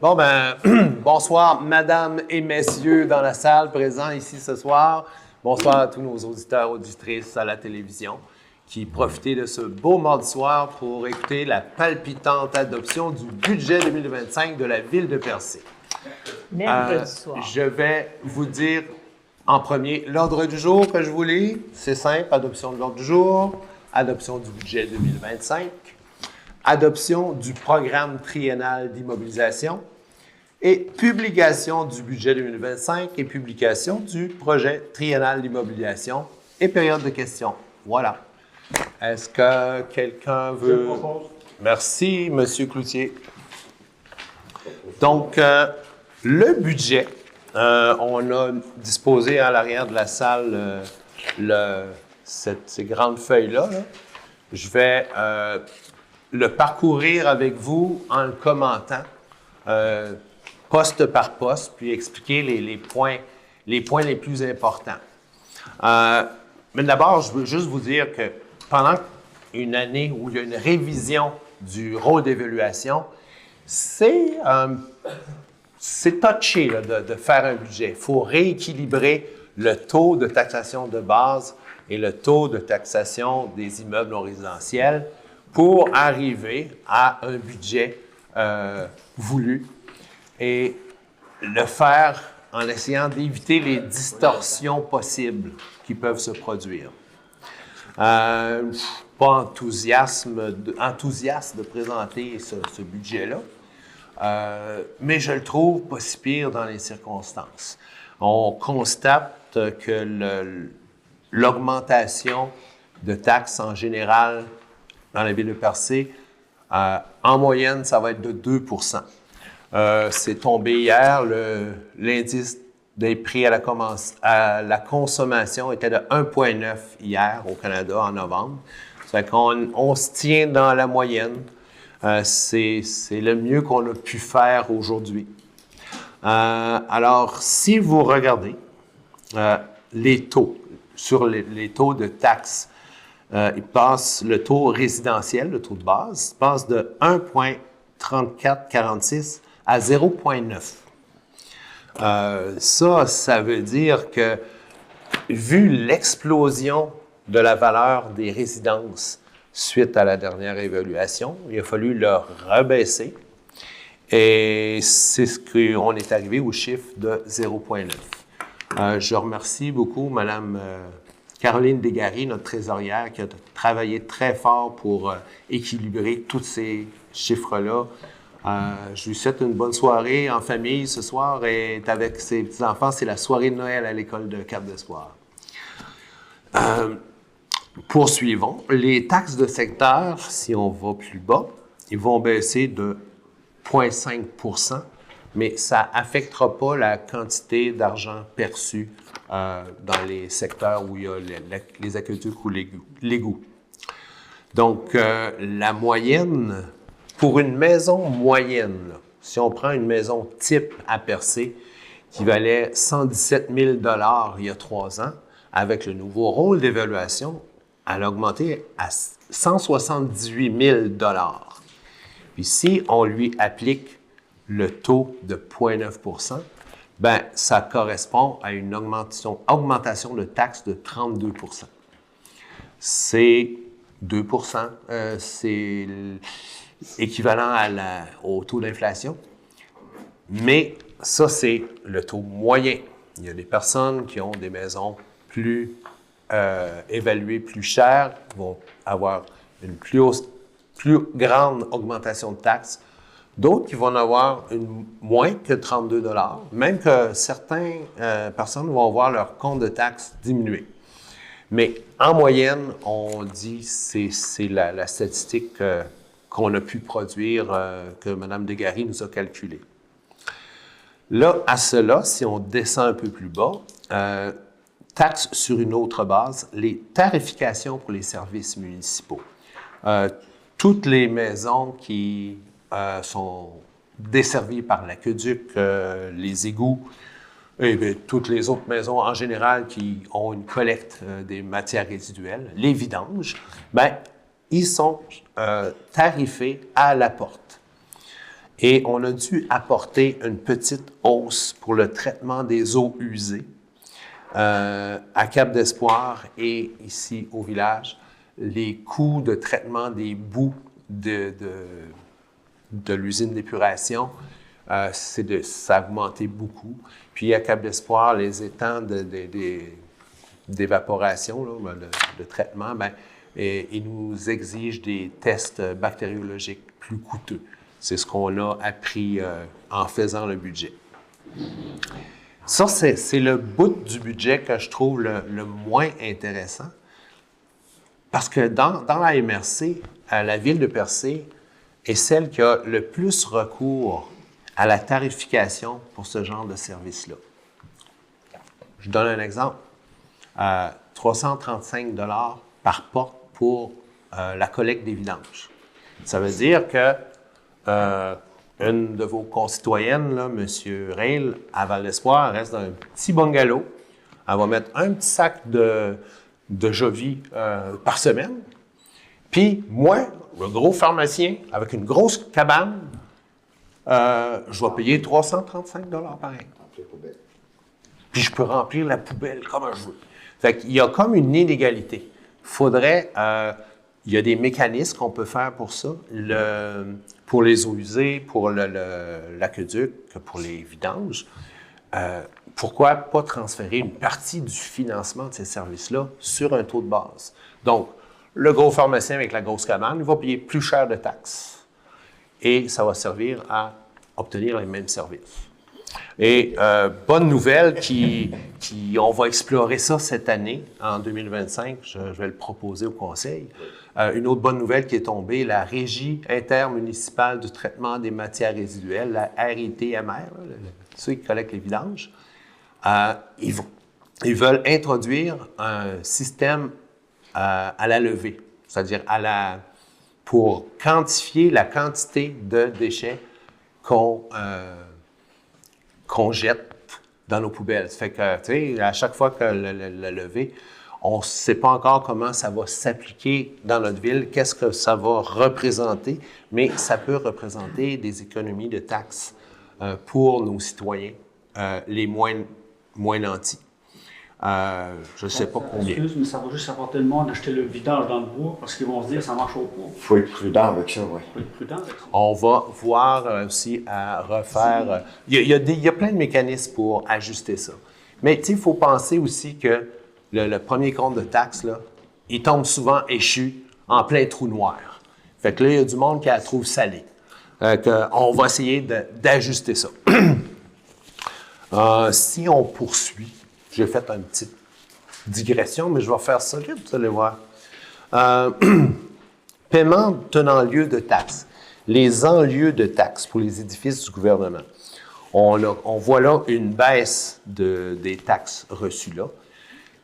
Bon, ben, bonsoir, mesdames et messieurs dans la salle présents ici ce soir. Bonsoir à tous nos auditeurs, auditrices à la télévision qui profitaient de ce beau mardi soir pour écouter la palpitante adoption du budget 2025 de la ville de Percé. Mercredi soir. Je vais vous dire en premier l'ordre du jour que je vous lis. C'est simple, adoption de l'ordre du jour, adoption du budget 2025, adoption du programme triennal d'immobilisation et publication du budget 2025 et publication du projet triennal d'immobilisation et période de questions. Voilà. Est-ce que quelqu'un veut... Je propose. Merci, M. Cloutier. Donc, le budget, on a disposé à l'arrière de la salle ces grandes feuilles-là. Là. Je vais le parcourir avec vous en le commentant, poste par poste, puis expliquer les points les plus importants. Mais d'abord, je veux juste vous dire que pendant une année où il y a une révision du rôle d'évaluation, c'est touché là, de faire un budget. Il faut rééquilibrer le taux de taxation de base et le taux de taxation des immeubles non résidentiels pour arriver à un budget voulu et le faire en essayant d'éviter les distorsions possibles qui peuvent se produire. Je ne suis pas enthousiaste de présenter ce budget-là, mais je le trouve pas si pire dans les circonstances. On constate que l'augmentation de taxes en général dans la ville de Percé, en moyenne, ça va être de 2 %. C'est tombé hier, l'indice des prix à la consommation était de 1,9 hier au Canada en novembre. Ça fait qu'on se tient dans la moyenne. C'est le mieux qu'on a pu faire aujourd'hui. Alors, si vous regardez les taux, sur les taux de taxes, le taux résidentiel, le taux de base, passe de 1,3446 à 0,9. Ça veut dire que, vu l'explosion de la valeur des résidences suite à la dernière évaluation, il a fallu le rebaisser. Et c'est ce qu'on est arrivé au chiffre de 0,9. Je remercie beaucoup Mme Caroline Desgaris, notre trésorière, qui a travaillé très fort pour équilibrer tous ces chiffres-là. Je lui souhaite une bonne soirée en famille ce soir et avec ses petits-enfants. C'est la soirée de Noël à l'école de Cap d'Espoir. Poursuivons. Les taxes de secteur, si on va plus bas, ils vont baisser de 0,5 %, mais ça n'affectera pas la quantité d'argent perçu dans les secteurs où il y a les aqueducs ou l'égout. Donc, la moyenne, pour une maison moyenne, là, si on prend une maison type à Percé, qui valait 117 000 $ il y a 3 ans, avec le nouveau rôle d'évaluation, elle a augmenté à 178 000 $. Puis si on lui applique le taux de 0,9 %, ben ça correspond à une augmentation de taxes de 32 %. C'est 2 %, c'est équivalent au taux d'inflation. Mais ça, c'est le taux moyen. Il y a des personnes qui ont des maisons plus évaluées, plus chères, vont avoir une plus grande augmentation de taxes. D'autres qui vont en avoir moins que 32 $, même que certaines personnes vont voir leur compte de taxes diminuer. Mais en moyenne, on dit c'est la statistique qu'on a pu produire, que Mme Desgaris nous a calculée. Là, à cela, si on descend un peu plus bas, taxes sur une autre base, les tarifications pour les services municipaux. Toutes les maisons qui sont desservies par l'aqueduc, les égouts, et bien, toutes les autres maisons en général qui ont une collecte des matières résiduelles, les vidanges, bien, ils sont tarifés à la porte. Et on a dû apporter une petite hausse pour le traitement des eaux usées à Cap-d'Espoir et ici au village. Les coûts de traitement des boues de l'usine d'épuration, ça a augmenté beaucoup. Puis à Cap-d'Espoir, les étangs d'évaporation, de traitement, ils nous exigent des tests bactériologiques plus coûteux. C'est ce qu'on a appris en faisant le budget. Ça, c'est le bout du budget que je trouve le moins intéressant. Parce que dans la MRC, la ville de Percé est celle qui a le plus recours à la tarification pour ce genre de service-là. Je donne un exemple. 335 $ par porte pour la collecte des vidanges. Ça veut dire que une de vos concitoyennes, là, M. Rail, à Val-d'Espoir, reste dans un petit bungalow. Elle va mettre un petit sac de Jovi par semaine. Puis moi, le gros pharmacien, avec une grosse cabane, je vais payer 335 $ pareil. Puis je peux remplir la poubelle comme je veux. Fait qu'il y a comme une inégalité. Faudrait... il y a des mécanismes qu'on peut faire pour ça. Pour les eaux usées, pour l'aqueduc, pour les vidanges. Pourquoi pas transférer une partie du financement de ces services-là sur un taux de base? Donc, le gros pharmacien avec la grosse cabane, il va payer plus cher de taxes. Et ça va servir à obtenir les mêmes services. Et bonne nouvelle, on va explorer ça cette année, en 2025, je vais le proposer au Conseil. Une autre bonne nouvelle qui est tombée, la Régie intermunicipale du traitement des matières résiduelles, la RITMR, ceux qui collectent les vidanges, ils veulent introduire un système à la levée, c'est-à-dire pour quantifier la quantité de déchets qu'on jette dans nos poubelles. Ça fait que, tu sais, à chaque fois que le levée, on ne sait pas encore comment ça va s'appliquer dans notre ville, qu'est-ce que ça va représenter, mais ça peut représenter des économies de taxes pour nos citoyens les moins nantis. Je ne sais pas combien. Excuse, mais ça va juste apporter le monde d'acheter le vidange dans le bois parce qu'ils vont se dire que ça marche au poids. Il faut être prudent avec ça, oui. Il faut être prudent avec ça. On va voir aussi à refaire... Il y a plein de mécanismes pour ajuster ça. Mais tu sais, il faut penser aussi que le premier compte de taxes, là, il tombe souvent échu en plein trou noir. Fait que là, il y a du monde qui la trouve salée. On va essayer d'ajuster ça. Si on poursuit, j'ai fait une petite digression, mais je vais faire ça vite, vous allez voir. Paiement tenant lieu de taxes. Les enlieux de taxes pour les édifices du gouvernement. On voit là une baisse des taxes reçues là.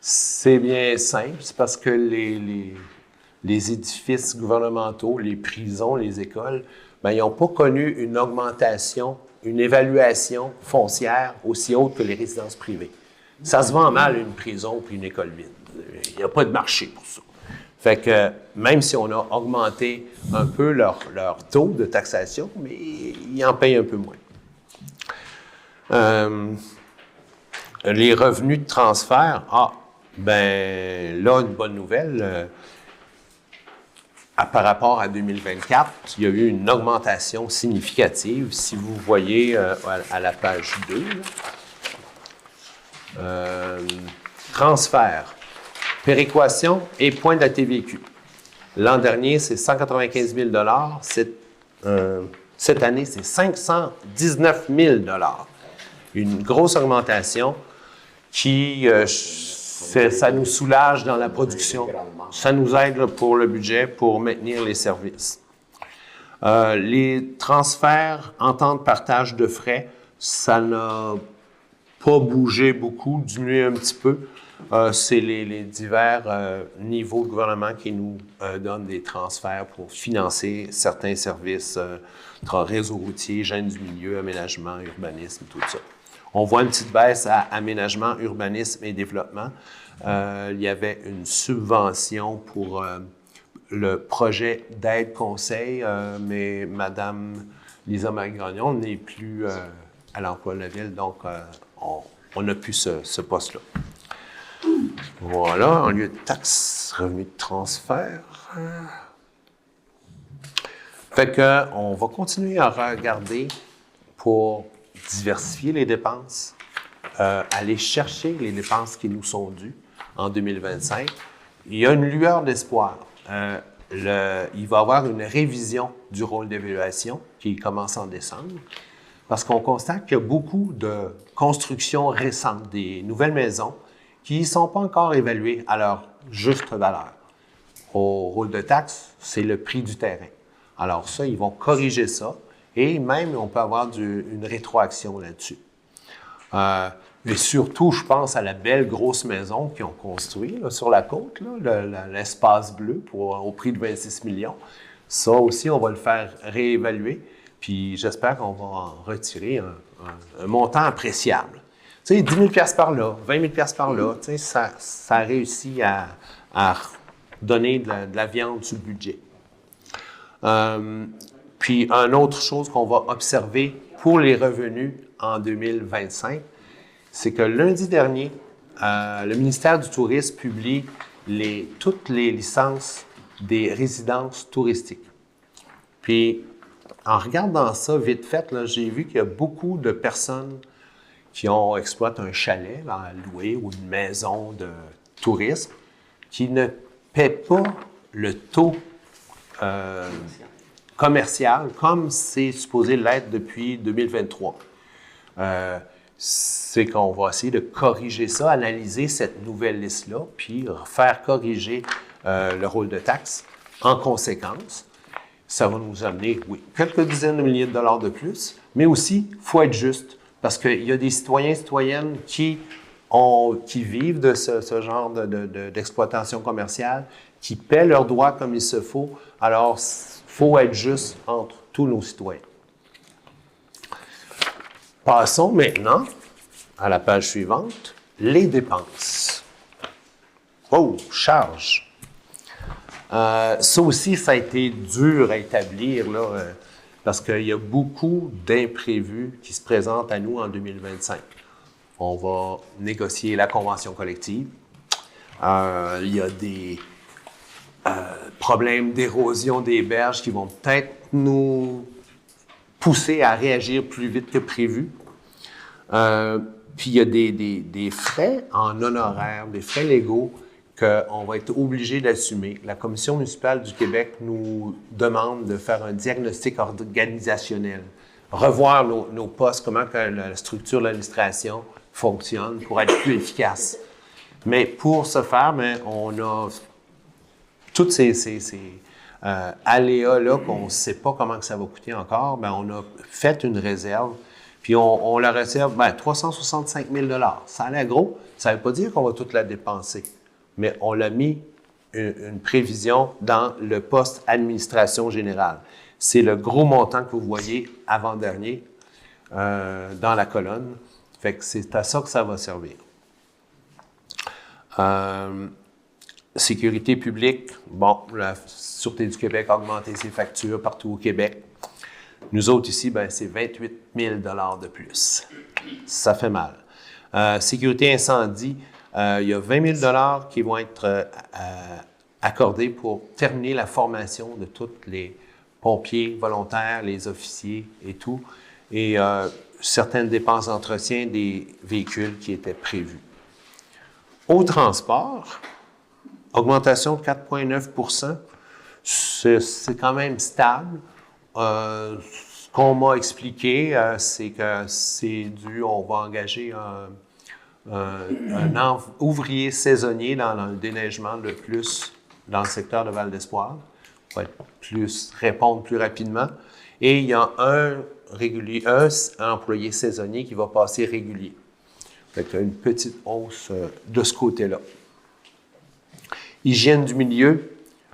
C'est bien simple, c'est parce que les édifices gouvernementaux, les prisons, les écoles, ils n'ont pas connu une augmentation, une évaluation foncière aussi haute que les résidences privées. Ça se vend mal une prison puis une école vide. Il n'y a pas de marché pour ça. Fait que même si on a augmenté un peu leur taux de taxation, mais ils en payent un peu moins. Les revenus de transfert, là, une bonne nouvelle. Par rapport à 2024, il y a eu une augmentation significative. Si vous voyez à la page 2, transfert, péréquation et point de la TVQ. L'an dernier, c'est 195 000 $. Cette année, c'est 519 000 $. Une grosse augmentation qui, ça nous soulage dans la production. Ça nous aide là, pour le budget, pour maintenir les services. Les transferts, entente, partage de frais, ça n'a pas bougé beaucoup, diminué un petit peu. C'est les divers niveaux de gouvernement qui nous donnent des transferts pour financer certains services, réseau routier, gêne du milieu, aménagement, urbanisme, tout ça. On voit une petite baisse à aménagement, urbanisme et développement. Il y avait une subvention pour le projet d'aide-conseil, mais Mme Lisa Marie-Gagnon n'est plus à l'emploi de la ville, donc on n'a plus ce poste-là. Voilà, en lieu de taxes, revenus de transfert. Fait que, on va continuer à regarder pour diversifier les dépenses, aller chercher les dépenses qui nous sont dues en 2025. Il y a une lueur d'espoir. Il va y avoir une révision du rôle d'évaluation qui commence en décembre parce qu'on constate qu'il y a beaucoup de constructions récentes, des nouvelles maisons qui ne sont pas encore évaluées à leur juste valeur. Au rôle de taxe, c'est le prix du terrain. Alors ça, ils vont corriger ça et même on peut avoir une rétroaction là-dessus. Mais surtout, je pense à la belle grosse maison qu'ils ont construite là, sur la côte, là, l'espace bleu au prix de 26 millions. Ça aussi, on va le faire réévaluer. Puis j'espère qu'on va en retirer un montant appréciable. Tu sais, 10 000 $ par là, 20 000 $ par là, tu sais, ça réussit à donner de la viande sur le budget. Puis une autre chose qu'on va observer pour les revenus en 2025, c'est que lundi dernier, le ministère du Tourisme publie toutes les licences des résidences touristiques. Puis, en regardant ça vite fait, là, j'ai vu qu'il y a beaucoup de personnes qui exploitent un chalet à louer ou une maison de tourisme qui ne paient pas le taux commercial comme c'est supposé l'être depuis 2023. C'est qu'on va essayer de corriger ça, analyser cette nouvelle liste-là, puis faire corriger le rôle de taxe en conséquence. Ça va nous amener, oui, quelques dizaines de milliers de dollars de plus, mais aussi, il faut être juste, parce qu'il y a des citoyens et citoyennes qui vivent de ce genre d'exploitation commerciale, qui paient leurs droits comme il se faut. Alors, il faut être juste entre tous nos citoyens. Passons maintenant à la page suivante, les dépenses. Oh, charge. Ça aussi, ça a été dur à établir, là, parce qu'il y a beaucoup d'imprévus qui se présentent à nous en 2025. On va négocier la convention collective. Il y a des problèmes d'érosion des berges qui vont peut-être nous pousser à réagir plus vite que prévu. Puis il y a des frais en honoraires, des frais légaux qu'on va être obligé d'assumer. La Commission municipale du Québec nous demande de faire un diagnostic organisationnel, revoir nos postes, comment que la structure de l'administration fonctionne pour être plus efficace. Mais pour ce faire, bien, on a tous ces aléas-là qu'on ne sait pas comment que ça va coûter encore, bien, on a fait une réserve, puis on la réserve, bien, 365 000 $. Ça a l'air gros, ça ne veut pas dire qu'on va toute la dépenser, mais on l'a mis une prévision dans le poste administration générale. C'est le gros montant que vous voyez avant-dernier dans la colonne. Fait que c'est à ça que ça va servir. Sécurité publique, bon, la Sûreté du Québec a augmenté ses factures partout au Québec. Nous autres ici, ben, c'est 28 000 $ de plus. Ça fait mal. Sécurité incendie, il y a 20 000 $ qui vont être accordés pour terminer la formation de tous les pompiers volontaires, les officiers et tout, et certaines dépenses d'entretien des véhicules qui étaient prévues. Au transport, augmentation de 4,9 %, c'est quand même stable. Ce qu'on m'a expliqué, c'est que c'est dû, on va engager un ouvrier saisonnier dans le déneigement de plus dans le secteur de Val-d'Espoir, pour répondre plus rapidement. Et il y a un employé saisonnier qui va passer régulier. Fait une petite hausse de ce côté-là. Hygiène du milieu,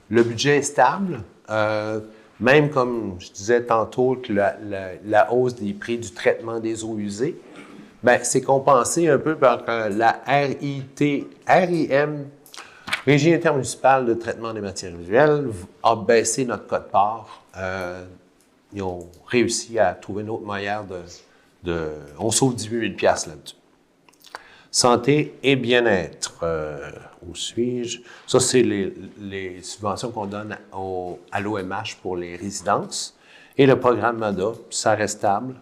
le budget est stable. Même comme je disais tantôt, que la hausse des prix du traitement des eaux usées, bien, c'est compensé un peu par la RIM, Régie intermunicipale de traitement des matières visuelles, a baissé notre quote-part ils ont réussi à trouver une autre manière on sauve 18 000 $ là-dessus. Santé et bien-être. Où suis-je? Ça, c'est les subventions qu'on donne à l'OMH pour les résidences. Et le programme MADA, ça reste stable.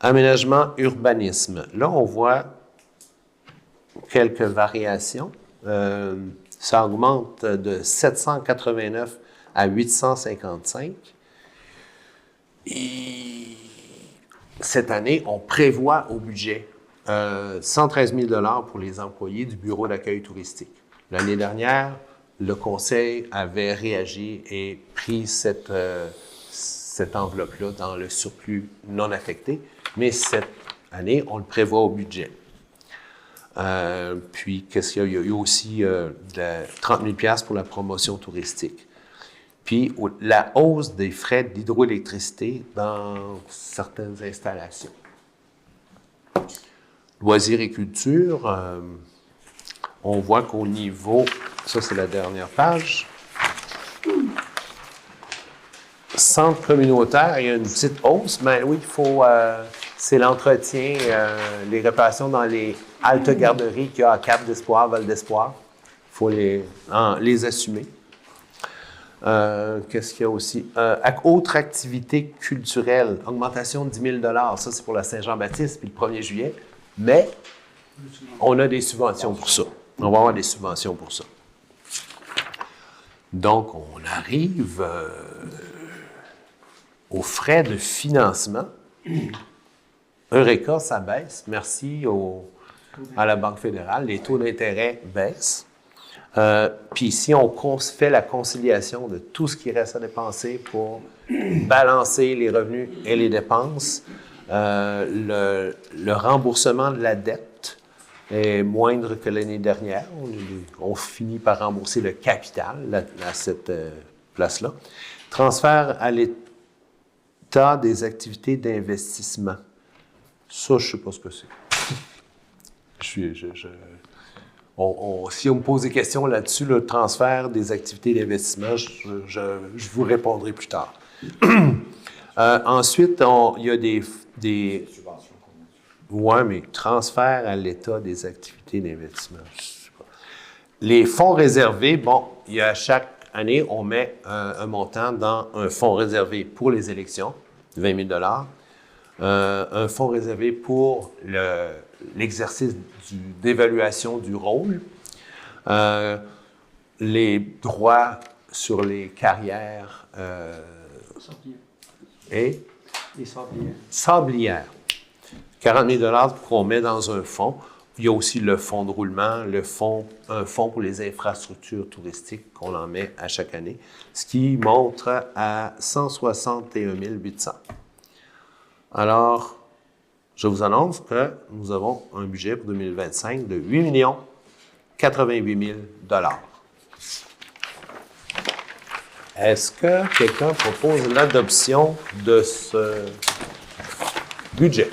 Aménagement, urbanisme. Là, on voit quelques variations. Ça augmente de 789 à 855. Et cette année, on prévoit au budget 113 000 $ pour les employés du bureau d'accueil touristique. L'année dernière, le conseil avait réagi et pris cette enveloppe-là dans le surplus non affecté, mais cette année, on le prévoit au budget. Puis, qu'est-ce qu'il y a? Il y a eu aussi 30 000 $ pour la promotion touristique. Puis, la hausse des frais d'hydroélectricité dans certaines installations. Loisirs et culture, on voit qu'au niveau, ça c'est la dernière page, centre communautaire, il y a une petite hausse, mais oui, c'est l'entretien, les réparations dans les haltes garderies qu'il y a à Cap d'Espoir, Val d'Espoir. Il faut les assumer. Qu'est-ce qu'il y a aussi? Autre activité culturelle, augmentation de 10 000 $. Ça, c'est pour la Saint-Jean-Baptiste, puis le 1er juillet. Mais on a des subventions pour ça. On va avoir des subventions pour ça. Donc, on arrive aux frais de financement. Eureka, ça baisse. Merci à la Banque fédérale. Les taux d'intérêt baissent. Puis si on fait la conciliation de tout ce qui reste à dépenser pour balancer les revenus et les dépenses, le remboursement de la dette est moindre que l'année dernière. On finit par rembourser le capital à cette place-là. Transfert à l'État des activités d'investissement. Ça, je ne sais pas ce que c'est. Si on me pose des questions là-dessus, le transfert des activités d'investissement, je vous répondrai plus tard. Ensuite, il y a des subventions. Oui, mais transfert à l'État des activités d'investissement, je sais pas. Les fonds réservés, bon, il y a chaque année, on met un montant dans un fonds réservé pour les élections, 20 000 $. Un fonds réservé pour l'exercice d'évaluation du rôle, les droits sur les carrières et Les sablières. sablières. 40 000 $ qu'on met dans un fonds. Il y a aussi le fonds de roulement, un fonds pour les infrastructures touristiques qu'on en met à chaque année, ce qui montre à 161 800. Alors, je vous annonce que nous avons un budget pour 2025 de 8 88 000 $. Est-ce que quelqu'un propose l'adoption de ce budget?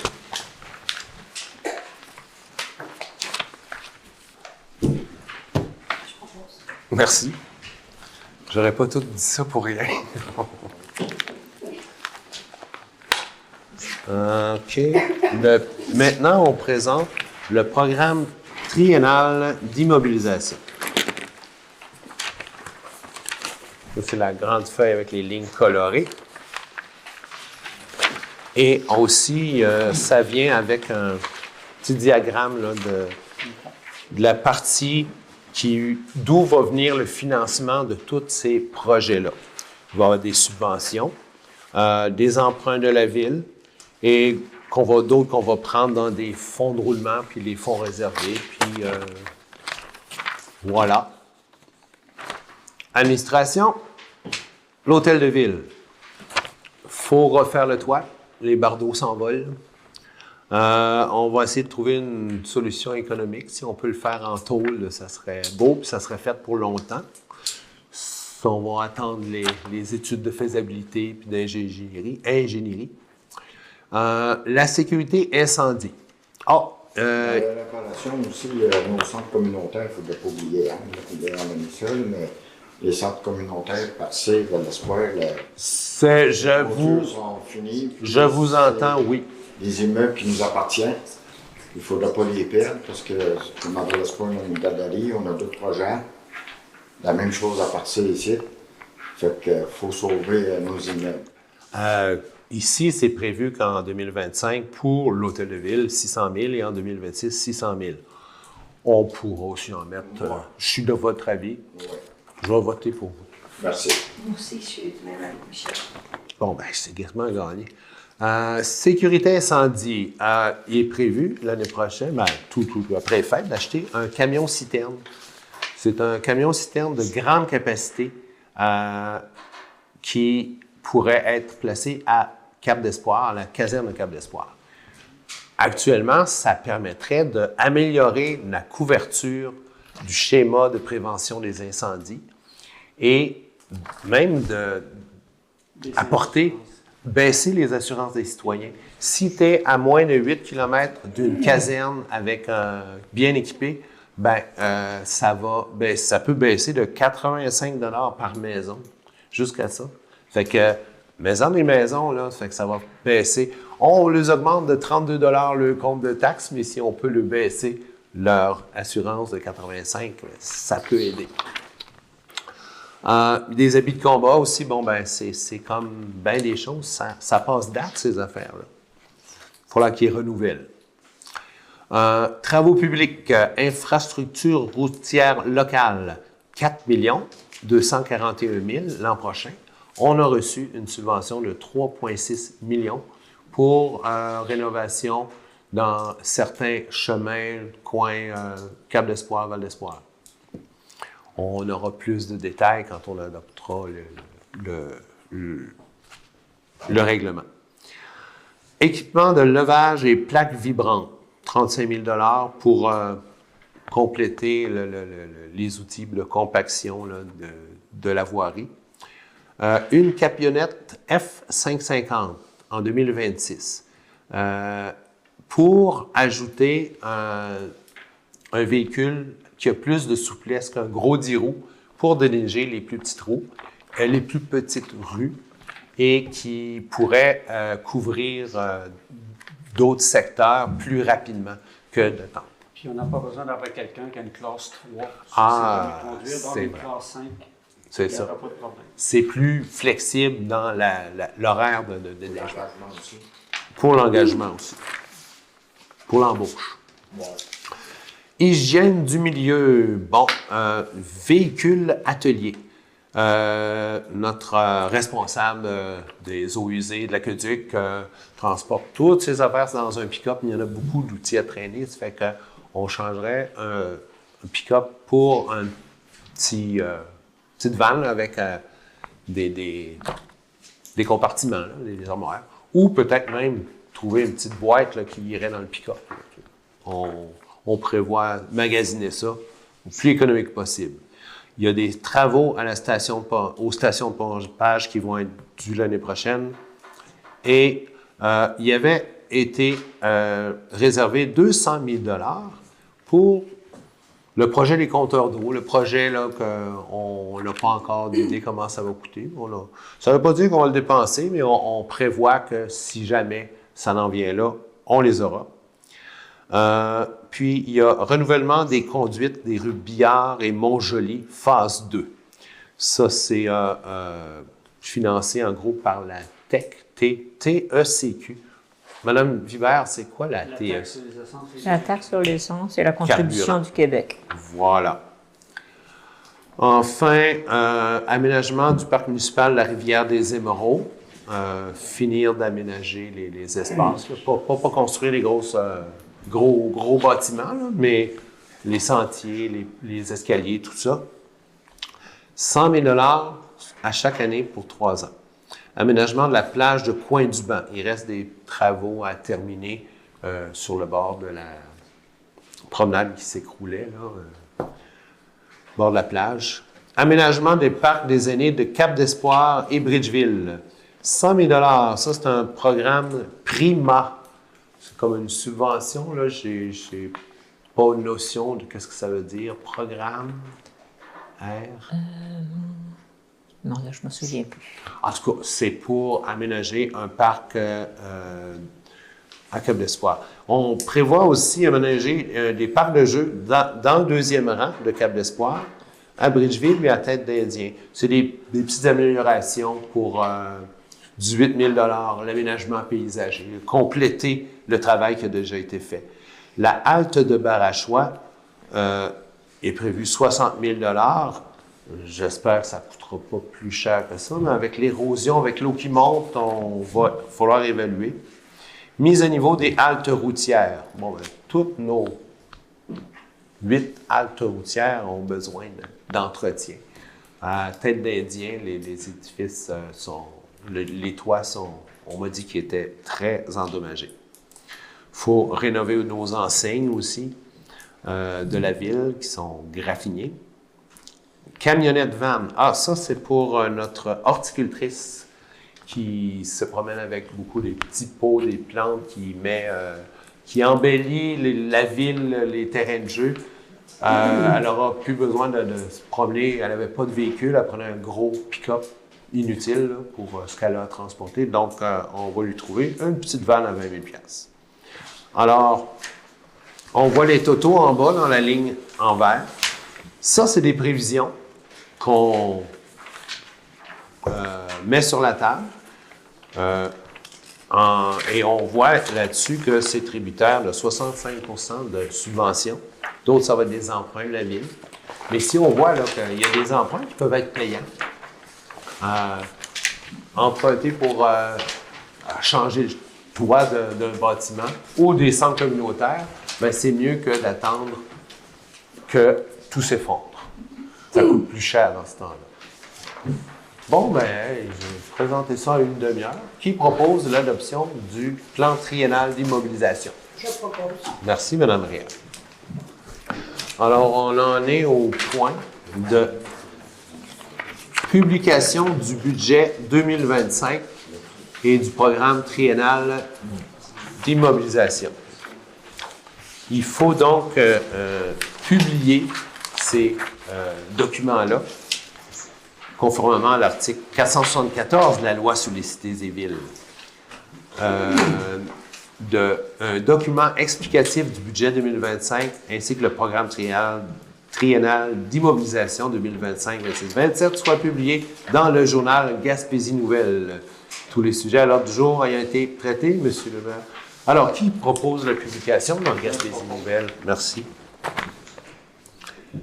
Merci. J'aurais pas tout dit ça pour rien. OK. Maintenant, on présente le programme triennal d'immobilisation. C'est la grande feuille avec les lignes colorées. Et aussi, ça vient avec un petit diagramme là, de la partie d'où va venir le financement de tous ces projets-là. Il va y avoir des subventions, des emprunts de la ville, et d'autres qu'on va prendre dans des fonds de roulement, puis les fonds réservés, puis voilà. Administration, l'hôtel de ville. Il faut refaire le toit, les bardeaux s'envolent. On va essayer de trouver une solution économique. Si on peut le faire en tôle, ça serait beau, puis ça serait fait pour longtemps. On va attendre les études de faisabilité puis d'ingénierie. La sécurité incendie. La relation aussi, nos centres communautaires, il ne faudrait pas oublier, hein, on a mis seul, mais les centres communautaires, passer vers l'espoir, sont finis. Je vous entends, oui. Les immeubles qui nous appartiennent, il ne faudra pas les perdre parce que, comme à l'espoir, on a une galerie, on a d'autres projets. La même chose à partir ici. Fait qu'il faut sauver nos immeubles. Ici, c'est prévu qu'en 2025, pour l'Hôtel de Ville, 600 000 et en 2026, 600 000. On pourra aussi en mettre. Je suis de votre avis. Ouais. Je vais voter pour vous. Merci. Moi aussi, je suis du même avec Michel. Bon, ben, c'est quasiment gagné. Sécurité incendie. Il est prévu l'année prochaine, ben, tout après les fêtes, d'acheter un camion-citerne. C'est un camion-citerne de grande capacité qui pourrait être placé à Cap d'Espoir, à la caserne de Cap d'Espoir. Actuellement, ça permettrait d'améliorer la couverture du schéma de prévention des incendies et même baisser les assurances des citoyens. Si tu es à moins de 8 km d'une caserne avec bien équipé, ça peut baisser de 85 $ par maison jusqu'à ça. Fait que maison des maisons, là, fait que ça va baisser. On les augmente de 32 $ le compte de taxes, mais si on peut le baisser, leur assurance de 85, ça peut aider. Des habits de combat aussi, c'est comme bien des choses, ça passe date, ces affaires-là. Il faudra qu'ils renouvellent. Travaux publics, infrastructure routière locale, 4 241 000 l'an prochain. On a reçu une subvention de 3,6 millions pour rénovation dans certains chemins, coins, Cap d'Espoir, Val d'Espoir. On aura plus de détails quand on adoptera le règlement. Équipement de levage et plaques vibrantes, 35 000 $ pour compléter les outils de compaction là, de la voirie. Une camionnette F550 en 2026 pour ajouter un véhicule qui a plus de souplesse qu'un gros 10 roues pour déneiger les plus petites roues, les plus petites rues et qui pourrait couvrir d'autres secteurs plus rapidement que de temps. Puis on n'a pas besoin d'avoir quelqu'un qui a une classe 3. C'est une vrai. classe 5. C'est ça. C'est plus flexible dans l'horaire de déneigement. Pour l'engagement aussi. Pour l'embauche. Ouais. Hygiène du milieu. Véhicule atelier. Notre responsable des eaux usées de l'aqueduc transporte toutes ces affaires dans un pick-up. Il y en a beaucoup d'outils à traîner. Ça fait qu'on changerait un pick-up pour un petite vanne avec des compartiments, là, des armoires. Ou peut-être même trouver une petite boîte là, qui irait dans le pick-up. On prévoit magasiner ça le plus économique possible. Il y a des travaux aux stations de pompage qui vont être dus l'année prochaine. Et il y avait été réservé 200 000 $ pour le projet des compteurs d'eau, le projet là, qu'on n'a pas encore d'idée comment ça va coûter. Ça ne veut pas dire qu'on va le dépenser, mais on prévoit que si jamais ça en vient là, on les aura. Puis, il y a renouvellement des conduites des rues Billard et Montjoli, phase 2. Ça, c'est financé en gros par la TECQ. Madame Vibert, c'est quoi la TECQ? La taxe sur l'essence et la contribution Carburant. du Québec. Voilà. Enfin, aménagement du parc municipal de la rivière des Émerauds. Finir d'aménager les espaces. Là. Pas construire les gros bâtiments, là, mais les sentiers, les escaliers, tout ça. 100 000 $ à chaque année pour 3 ans. Aménagement de la plage de Coin-du-Banc. Il reste des travaux à terminer sur le bord de la promenade qui s'écroulait, là, bord de la plage. Aménagement des parcs des aînés de Cap d'Espoir et Bridgeville. 100 000 $. Ça, c'est un programme PRIMA. C'est comme une subvention, là. J'ai pas une notion de qu'est-ce que ça veut dire. Programme. Non, là, je ne me souviens plus. En tout cas, c'est pour aménager un parc à Cap d'Espoir. On prévoit aussi aménager des parcs de jeux dans le deuxième rang de Cap d'Espoir, à Bridgeville et à Tête d'Indien. C'est des petites améliorations pour 18 000 l'aménagement paysager, compléter le travail qui a déjà été fait. La halte de Barachois est prévue 60 000 J'espère que ça ne coûtera pas plus cher que ça, mais avec l'érosion, avec l'eau qui monte, on va falloir évaluer. Mise à niveau des haltes routières. Bon, ben, toutes nos 8 haltes routières ont besoin d'entretien. À Tête d'Indien, les édifices les toits on m'a dit qu'ils étaient très endommagés. Il faut rénover nos enseignes aussi de la ville qui sont graffinées. Camionnette van. Ah, ça, c'est pour notre horticultrice qui se promène avec beaucoup des petits pots, des plantes, qui embellit la ville, les terrains de jeu. Elle n'aura plus besoin de se promener. Elle n'avait pas de véhicule. Elle prenait un gros pick-up inutile là, pour ce qu'elle a à transporter. Donc, on va lui trouver une petite vanne à 20 000 $. Alors, on voit les totaux en bas dans la ligne en vert. Ça, c'est des prévisions qu'on met sur la table. Et on voit là-dessus que c'est tributaire de 65 % de subventions. D'autres, ça va être des emprunts de la ville. Mais si on voit là, qu'il y a des emprunts qui peuvent être payants, emprunter pour changer le toit d'un bâtiment ou des centres communautaires, bien, c'est mieux que d'attendre que tout s'effondre. Ça coûte plus cher dans ce temps-là. Bon, bien, je vais présenter ça en une demi-heure. Qui propose l'adoption du plan triennal d'immobilisation? Je propose. Merci, Mme Réal. Alors, on en est au point de publication du budget 2025 et du programme triennal d'immobilisation. Il faut donc publier ces documents-là conformément à l'article 474 de la loi sur les cités et villes. Un document explicatif du budget 2025 ainsi que le programme triennal d'immobilisation 2025-26-27 soit publié dans le journal Gaspésie Nouvelle. Tous les sujets à l'ordre du jour ayant été traités, M. le maire. Alors, qui propose la publication dans Gaspésie Nouvelle? Merci.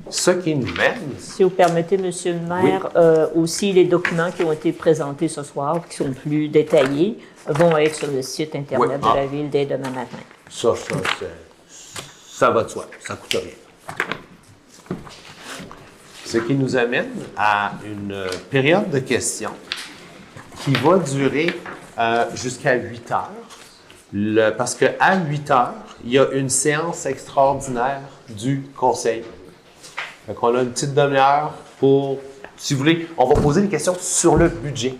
Ce qui nous mène... Si vous permettez, M. le maire, aussi les documents qui ont été présentés ce soir, qui sont plus détaillés, vont être sur le site Internet de la Ville dès demain matin. Ça va de soi. Ça ne coûte rien. Ce qui nous amène à une période de questions qui va durer jusqu'à 8 heures. Parce qu'à 8 heures, il y a une séance extraordinaire du Conseil. Donc, on a une petite demi-heure pour, si vous voulez, on va poser des questions sur le budget.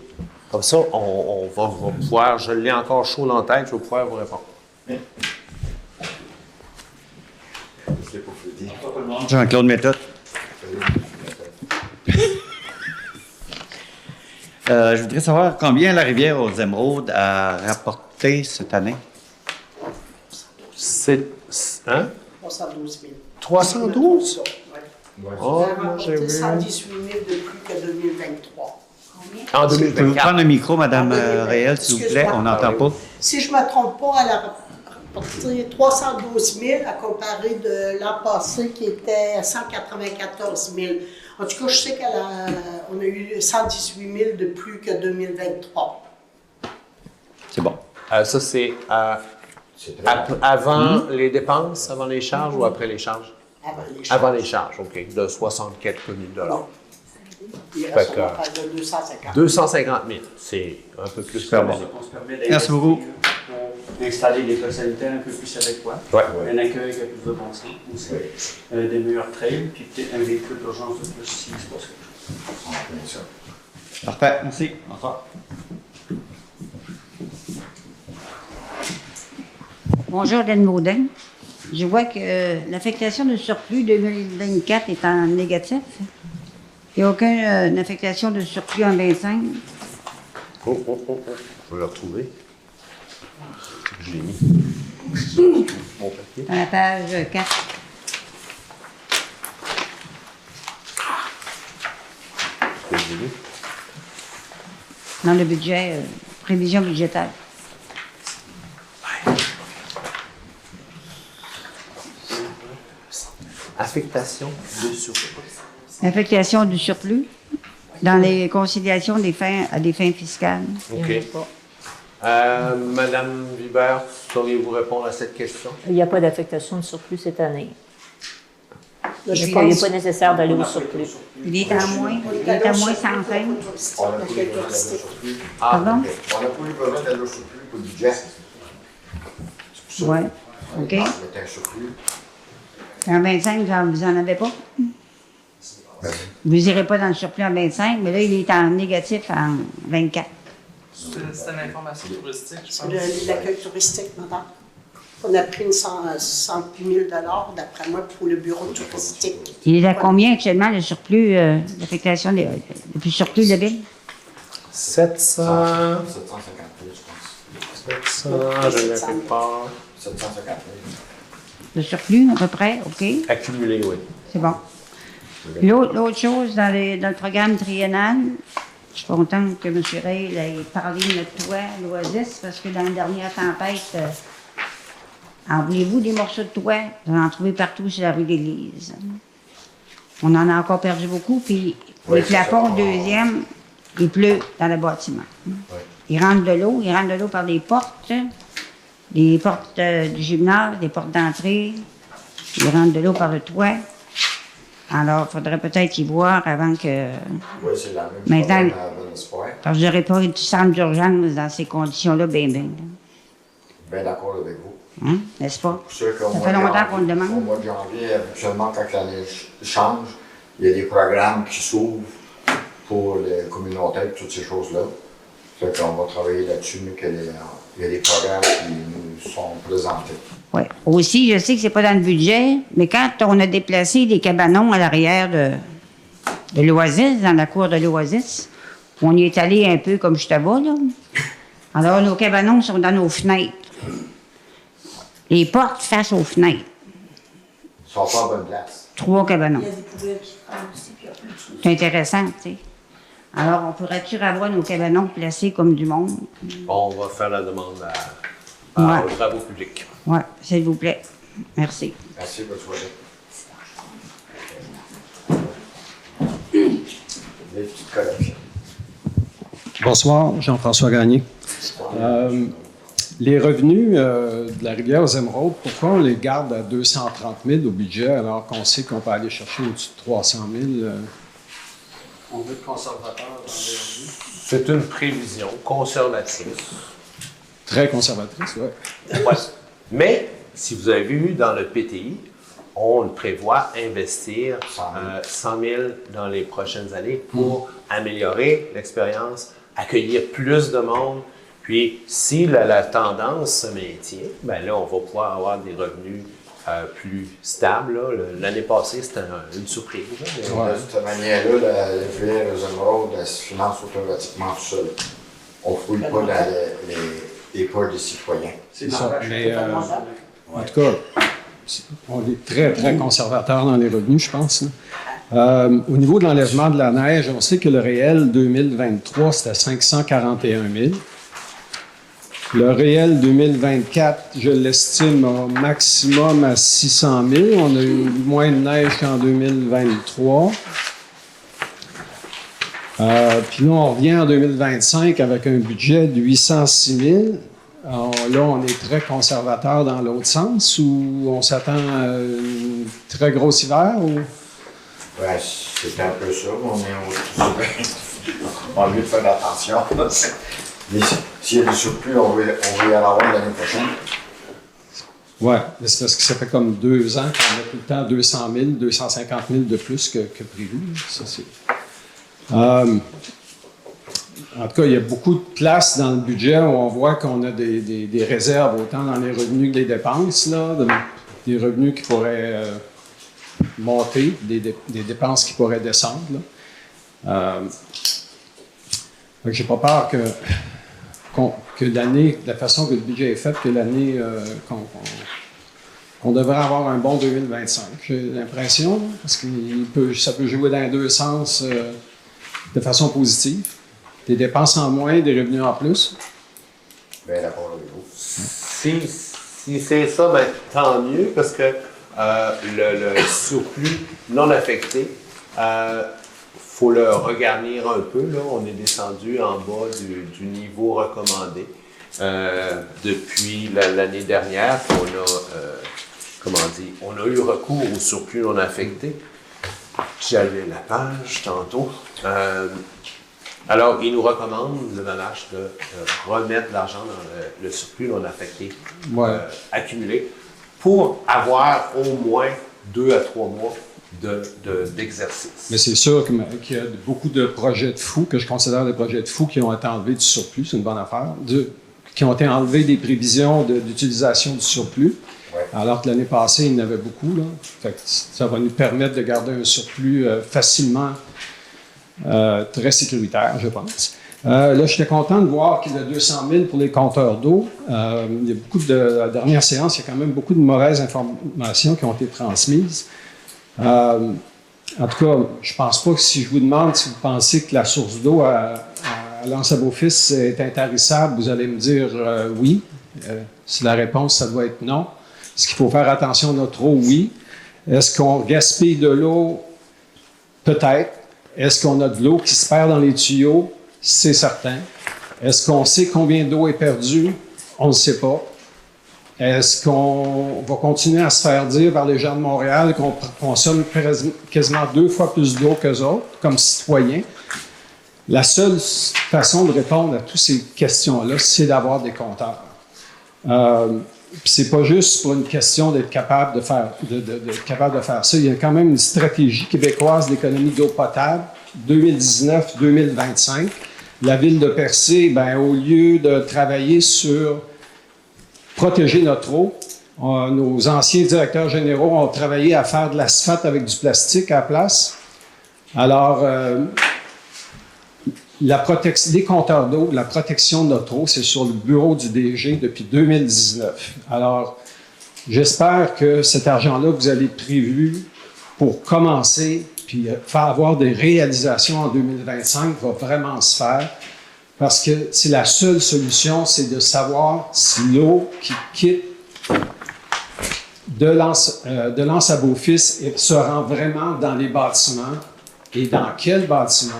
Comme ça, on va pouvoir, je l'ai encore chaud dans la tête, je vais pouvoir vous répondre. Jean-Claude Méthode. Je voudrais savoir combien la rivière aux Émeraudes a rapporté cette année. C'est... Hein? 312 000. 312? Oui. Oh, Elle a moi, j'ai rapporté vu... 118 000 de plus que 2023. En Pouvez-vous 2024. prendre le micro, Mme En 2024. Réel, s'il vous plaît? Excuse-moi. On n'entend pas. Si je ne me trompe pas, elle a rapporté 312 000 à comparer de l'an passé qui était à 194 000. En tout cas, je sais qu'on a eu 118 000 de plus que 2023. C'est bon. Ça, c'est avant les dépenses, avant les charges ou après les charges? Avant les charges. Avant les charges, OK. De 60 quelques mille dollars. Il Fait reste que- on parle de 250. 250 000. C'est un peu plus que bon. ça. On se permet Merci beaucoup. pour installer des écoles sanitaires un peu plus adéquats. Ouais. Un accueil qui a plus de bon sens aussi. Des meilleurs trails, puis peut-être un véhicule d'urgence de plus s'il se passe quelque chose. Parfait. Merci. Au revoir. Bonjour, Hélène Baudin. Je vois que l'affectation de surplus 2024 est en négatif. Il n'y a aucune affectation de surplus en 25. Oh. Je vais le retrouver. Je l'ai mis. Mon papier. Dans la page 4. Je l'ai mis. Dans le budget, prévision budgétaire. Affectation de surplus. Affectation du surplus dans les conciliations à des fins fiscales. OK. Madame Vibert, sauriez-vous répondre à cette question? Il n'y a pas d'affectation de surplus cette année. Là, je Il n'est pense pas nécessaire d'aller au surplus. Il est à moins 105. On n'a pas eu besoin d'aller au surplus. Pardon? On n'a pas eu besoin d'aller au surplus pour le budget. C'est pour ça. Oui. OK. Il était un surplus. En 25, vous n'en avez pas? Vous n'irez pas dans le surplus en 25, mais là, il est en négatif en 24. C'est une information touristique, je pense. l'accueil touristique, madame. On a pris 108 000 d'après moi, pour le bureau touristique. Il est à combien actuellement, le surplus d'affectation, le surplus de ville? 700. 750 000, je pense. 700, je ne l'ai pas. 750 000. Le surplus, à peu près, OK, Accumulé, oui. c'est bon. L'autre chose, dans le programme triennal, je suis contente que M. Ray ait parlé de notre toit à l'Oasis, parce que dans la dernière tempête, en voulez-vous des morceaux de toit? On en a trouvé partout sur la rue de l'Église. On en a encore perdu beaucoup, puis Oui, les c'est ça. plafonds deuxième, il pleut dans le bâtiment. Il rentre de l'eau par des portes du gymnase, des portes d'entrée, il rentre de l'eau par le toit. Alors, il faudrait peut-être y voir avant que... Oui, c'est la même Maintenant- chose à Bonnespoir. Parce que je n'aurais pas eu de centre d'urgence dans ces conditions-là, bien. Bien d'accord avec vous. Hein? N'est-ce pas? Pour ceux qui ont Ça mois fait de longtemps janvier- qu'on le demande. Au mois de janvier, habituellement, quand l'année change, il y a des programmes qui s'ouvrent pour les communautaires et toutes ces choses-là. Fait qu'on va travailler là-dessus, mais il y a des programmes qui nous sont présentés. Oui. Aussi, je sais que c'est pas dans le budget, mais quand on a déplacé les cabanons à l'arrière de l'Oasis, dans la cour de l'Oasis, on y est allé un peu comme je te vois, là. Alors, nos cabanons sont dans nos fenêtres. Les portes face aux fenêtres. Ils sont pas à bonne place. 3 cabanons. Il y a des poubelles qui prennent aussi, puis il y a plein de choses. C'est intéressant, tu sais. Alors, on pourrait-tu avoir nos cabanons placés comme du monde? Bon, on va faire la demande Ouais. aux travaux publics. Oui, s'il vous plaît. Merci. Merci, bonne soirée. Les petites corrections. Bonsoir, Jean-François Gagné. Les revenus de la rivière aux Émeraudes, pourquoi on les garde à 230 000 au budget alors qu'on sait qu'on peut aller chercher au-dessus de 300 000? On veut être conservateur dans les revenus. C'est une prévision conservatrice. Très conservatrice, oui. Ouais. Mais, si vous avez vu dans le PTI, on prévoit investir 100 000 dans les prochaines années pour améliorer l'expérience, accueillir plus de monde. Puis, si la tendance se maintient, ben là, on va pouvoir avoir des revenus plus stables. Là. L'année passée, c'était une surprise. Là, mais- De cette manière-là, la rivière aux Émeraudes, elle se finance automatiquement tout seul. On ne fouille pas dans les poches des citoyens. C'est Ça, normal. mais, en tout cas, on est très, très conservateur dans les revenus, je pense. Là. Au niveau de l'enlèvement de la neige, on sait que le réel 2023, c'était 541 000. Le réel 2024, je l'estime au maximum à 600 000. On a eu moins de neige qu'en 2023. Puis là, on revient en 2025 avec un budget de 806 000. Alors, là, on est très conservateur dans l'autre sens ou on s'attend à un très gros hiver? Ou... Ouais, c'est un peu ça, mais on est on a envie de faire attention. Mais s'il y a des surplus, on va y en avoir l'année prochaine. Oui, mais c'est parce que ça fait comme 2 ans qu'on a tout le temps 200 000, 250 000 de plus que prévu. Ça, c'est... En tout cas, il y a beaucoup de place dans le budget où on voit qu'on a des réserves, autant dans les revenus que les dépenses, là, des revenus qui pourraient monter, des dépenses qui pourraient descendre. Là. J'ai pas peur que l'année, de la façon que le budget est fait, que l'année qu'on devrait avoir un bon 2025. J'ai l'impression, parce que ça peut jouer dans les deux sens de façon positive. Des dépenses en moins, des revenus en plus. Bien d'accord avec vous. Si c'est ça, ben, tant mieux, parce que le surplus non affecté, faut le regarnir un peu. Là. On est descendu en bas du niveau recommandé depuis l'année dernière. On a eu recours au surplus non affecté. J'avais la page tantôt. Alors, il nous recommande, le MAMACH, de remettre l'argent dans le surplus non affecté accumulé pour avoir au moins 2 à 3 mois d'exercice. Mais c'est sûr qu'il y a beaucoup de projets de fous, que je considère des projets de fous, qui ont été enlevés du surplus, c'est une bonne affaire, qui ont été enlevés des prévisions d'utilisation du surplus, alors que l'année passée, il y en avait beaucoup. Là. Fait que ça va nous permettre de garder un surplus facilement très sécuritaire, je pense. Là, j'étais content de voir qu'il y a 200 000 pour les compteurs d'eau. Il y a beaucoup la dernière séance, il y a quand même beaucoup de mauvaises informations qui ont été transmises. En tout cas, je ne pense pas que si je vous demande si vous pensez que la source d'eau à l'Anse-à-Beaufils est intarissable, vous allez me dire oui. Si la réponse, ça doit être non. Est-ce qu'il faut faire attention à notre eau? Oui. Est-ce qu'on gaspille de l'eau? Peut-être. Est-ce qu'on a de l'eau qui se perd dans les tuyaux? C'est certain. Est-ce qu'on sait combien d'eau est perdue? On ne sait pas. Est-ce qu'on va continuer à se faire dire par les gens de Montréal qu'on consomme quasiment 2 fois plus d'eau qu'eux autres, comme citoyens? La seule façon de répondre à toutes ces questions-là, c'est d'avoir des compteurs. C'est pas juste pour une question d'être capable de faire ça. Il y a quand même une stratégie québécoise d'économie d'eau potable, 2019-2025. La ville de Percé, au lieu de travailler sur protéger notre eau, nos anciens directeurs généraux ont travaillé à faire de l'asphalte avec du plastique à la place. Alors, les compteurs d'eau, la protection de notre eau, c'est sur le bureau du DG depuis 2019. Alors, j'espère que cet argent-là que vous avez prévu pour commencer, puis faire avoir des réalisations en 2025, va vraiment se faire. Parce que c'est la seule solution, c'est de savoir si l'eau qui quitte de l'Anse-à-Beaufils se rend vraiment dans les bâtiments et dans quel bâtiment.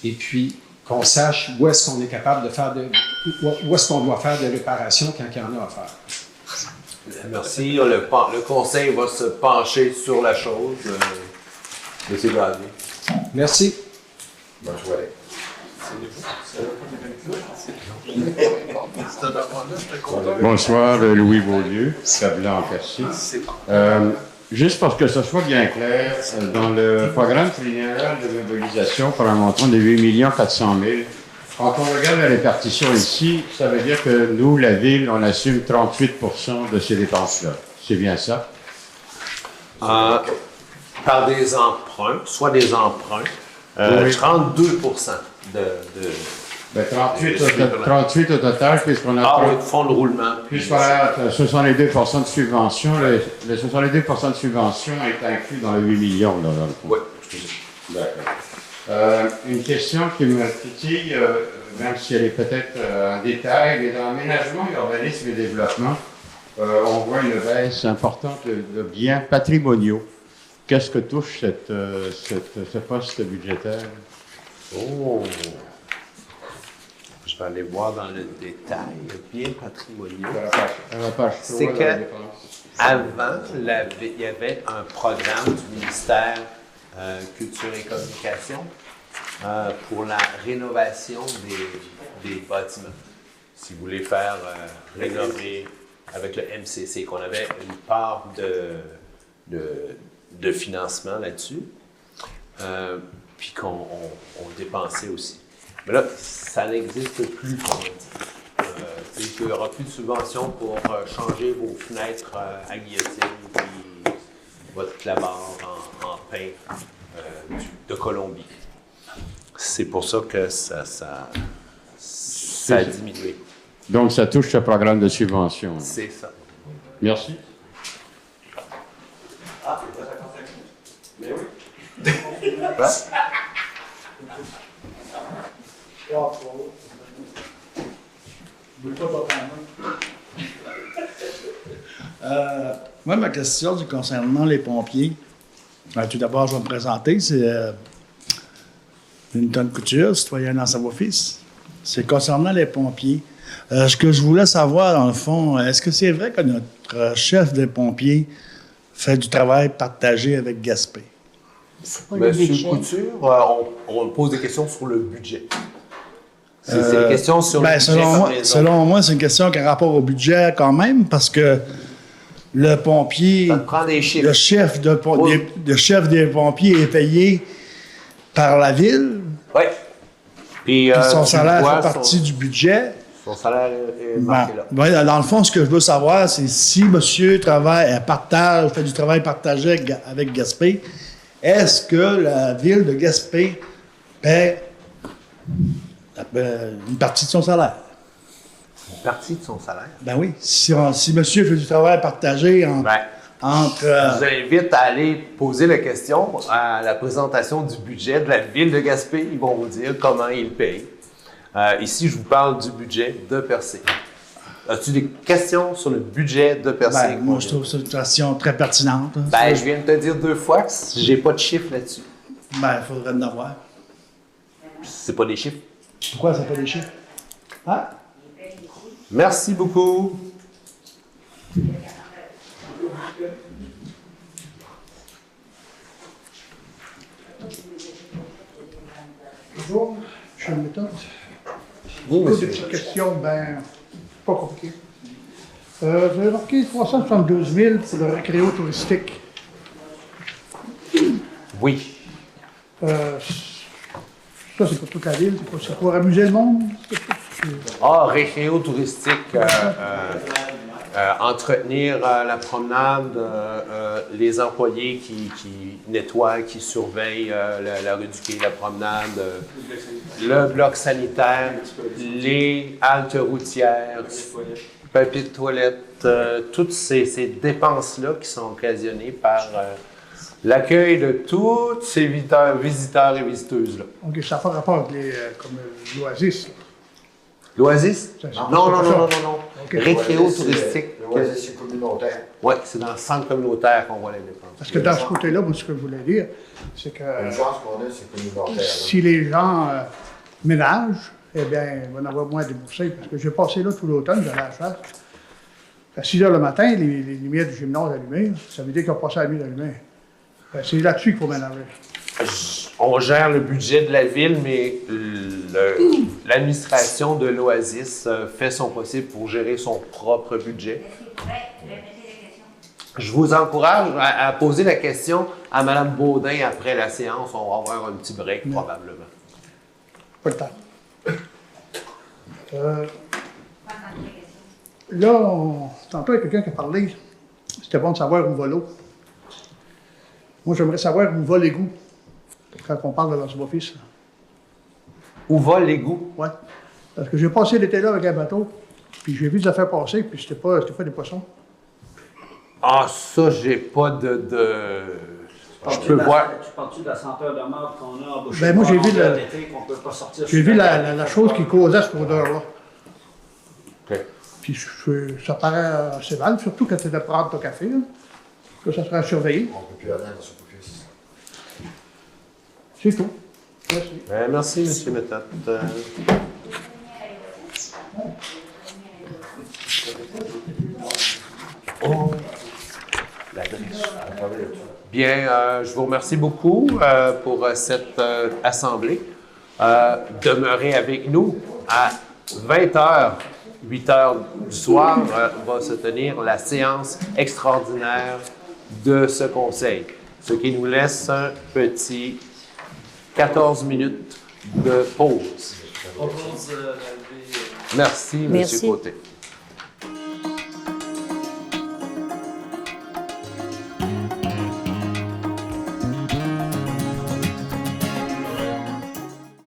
Et puis, qu'on sache où est-ce qu'on est capable de faire où est-ce qu'on doit faire des réparations quand il y en a à faire. Merci. Le conseil va se pencher sur la chose. Monsieur Gravier. Merci. Bonne soirée. Bonsoir, Louis Beaulieu, Cablan en Percy. Juste pour que ce soit bien clair, dans le programme triennal de mobilisation pour un montant de 8 400 000, quand on regarde la répartition ici, ça veut dire que nous, la Ville, on assume 38 % de ces dépenses-là. C'est bien ça? Par des emprunts, soit des emprunts, 32 38 au total, puisqu'on a... oui, fonds de roulement. Puisqu'on a 62 % de subvention, les 62 % de subvention est inclus dans les 8 millions, là, dans le fond. Oui. D'accord. Une question qui me titille, même si elle est peut-être un détail, mais dans l'aménagement, l'urbanisme et le développement, on voit une baisse importante de biens patrimoniaux. Qu'est-ce que touche ce poste budgétaire? Oh! Je vais aller voir dans le détail, bien patrimoniaux. C'est qu'avant, il y avait un programme du ministère Culture et Communication pour la rénovation des bâtiments. Si vous voulez faire rénover avec le MCC, qu'on avait une part de financement là-dessus, puis qu'on dépensait aussi. Mais là, ça n'existe plus. Il n'y aura plus de subventions pour changer vos fenêtres à guillotine, puis votre clapart en pain de Colombie. c'est pour ça que ça a diminué. Donc, ça touche ce programme de subvention. C'est ça. Merci. Moi, ma question c'est concernant les pompiers. Tout d'abord, je vais me présenter. C'est Newton Couture, citoyen dans Savoie-Fils. C'est concernant les pompiers. Ce que je voulais savoir, dans le fond, est-ce que c'est vrai que notre chef des pompiers fait du travail partagé avec Gaspé? C'est pas le Monsieur budget. Couture, on pose des questions sur le budget. C'est des questions sur le budget. Selon moi, c'est une question qui a rapport au budget quand même, parce que le pompier, Ça te prend des chiffres. le chef des pompiers est payé par la ville, Oui. Puis son tu salaire vois fait partie du budget. Son salaire est marqué là. Ben, dans le fond, ce que je veux savoir, c'est si monsieur fait du travail partagé avec Gaspé, est-ce que la ville de Gaspé paie une partie de son salaire? Une partie de son salaire. Ben oui. Si monsieur fait du travail partagé entre... Je vous invite à aller poser la question à la présentation du budget de la ville de Gaspé. Ils vont vous dire comment ils payent. Ici, je vous parle du budget de Percé. As-tu des questions sur le budget de Percé? moi, je trouve cette question très pertinente. Je viens de te dire 2 fois que j'ai pas de chiffres là-dessus. Il faudrait en avoir. C'est pas des chiffres. Pourquoi c'est pas des chiffres? Hein? Merci beaucoup. Bonjour, je suis une méthode. Oui, Des monsieur. petites questions, pas compliquées. Vous avez marqué 372 000 pour le récréo touristique. Oui. Ça, c'est pour toute la ville, c'est pour amuser le monde. Récréo touristique, entretenir la promenade, les employés qui nettoient, qui surveillent la rue du Quai, la promenade, le bloc sanitaire, les haltes routières, papier de toilette, toutes ces dépenses-là qui sont occasionnées par l'accueil de tous ces visiteurs et visiteuses-là. OK, ça n'a pas rapport avec comme l'Oasis. L'Oasis? Non. Okay. Récréo touristique. L'Oasis, c'est communautaire. Oui, c'est dans le centre communautaire qu'on voit les dépenses. Parce que dans ce côté-là, moi, ce que je voulais dire, c'est que Une chance qu'on a, c'est communautaire. si les gens ménagent, eh bien, ils vont en avoir moins à débourser. Parce que j'ai passé là tout l'automne, j'allais à la chasse. À 6 h le matin, les lumières du gymnase allumées, ça veut dire qu'ils ont passé la nuit allumée. C'est là-dessus qu'il faut ménager. On gère le budget de la ville, mais l'administration de l'Oasis fait son possible pour gérer son propre budget. Je vous encourage à poser la question à Mme Baudin après la séance. On va avoir un petit break, probablement. Pas le temps. Là, tantôt, il y a quelqu'un qui a parlé. C'était bon de savoir où va l'eau. Moi, j'aimerais savoir où va l'égout quand on parle de leur Savoie-Fils. Où va l'égout? Oui. Parce que j'ai passé l'été là avec un bateau, puis j'ai vu des affaires passer, puis c'était pas des poissons. Ça, j'ai pas de... Je peux voir... Tu parles-tu de la senteur de marde qu'on a embauchée? Moi, j'ai vu qu'on peut pas sortir. J'ai vu la chose qui causait cette odeur-là. OK. Puis ça paraît assez mal, surtout quand tu es de prendre ton café, là, que ça sera surveillé. On ne peut plus aller dans la superficie. C'est tout. Merci. Merci, M. Méthode. Bien, je vous remercie beaucoup pour cette assemblée. Demeurez avec nous. À 20h, 8h du soir, va se tenir la séance extraordinaire de ce conseil, ce qui nous laisse un petit 14 minutes de pause. Merci, M. Côté.